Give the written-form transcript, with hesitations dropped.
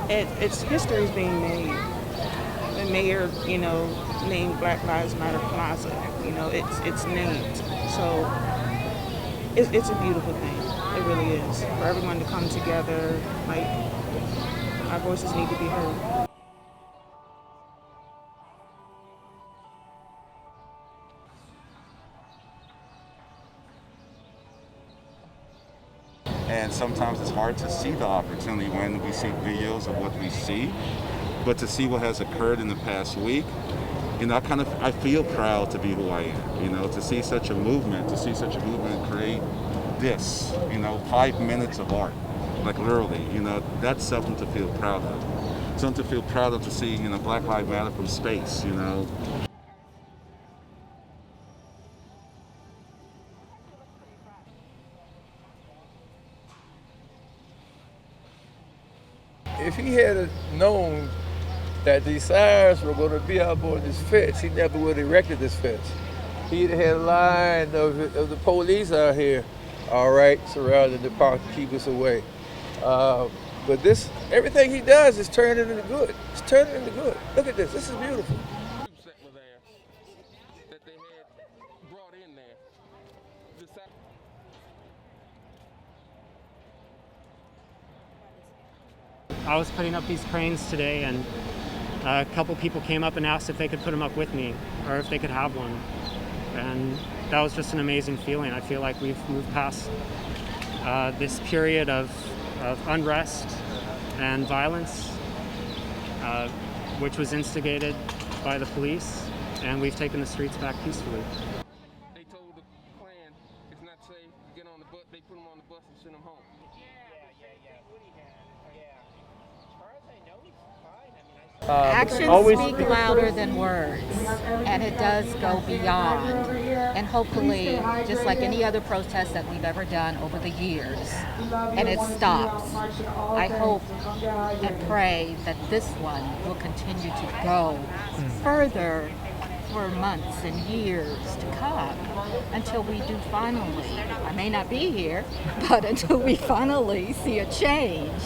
It's history is being made. The mayor, named Black Lives Matter Plaza. It's named. So it's a beautiful thing. It really is. For everyone to come together, like, our voices need to be heard. And sometimes it's hard to see the opportunity when we see videos of what we see, but to see what has occurred in the past week, I feel proud to be who I am, to see such a movement, create this, 5 minutes of art, like literally, that's something to feel proud of. Something to feel proud of, to see, Black Lives Matter from space. If he had known that these sirens were going to be out on this fence, he never would have erected this fence. He'd have had a line of the police out here, all right, surrounding the park to keep us away. But everything he does is turning into good. It's turning into good. Look at this. This is beautiful. I was putting up these cranes today, and a couple people came up and asked if they could put them up with me, or if they could have one. And that was just an amazing feeling. I feel like we've moved past this period of unrest and violence, which was instigated by the police, and we've taken the streets back peacefully. They told the Klan it's not safe to get on the bus. They put them on the bus and send them home. Actions speak louder than words, and it does go beyond. And hopefully, just like any other protest that we've ever done over the years, and it stops, I hope and pray that this one will continue to go further for months and years to come, until we do finally, I may not be here, but until we finally see a change.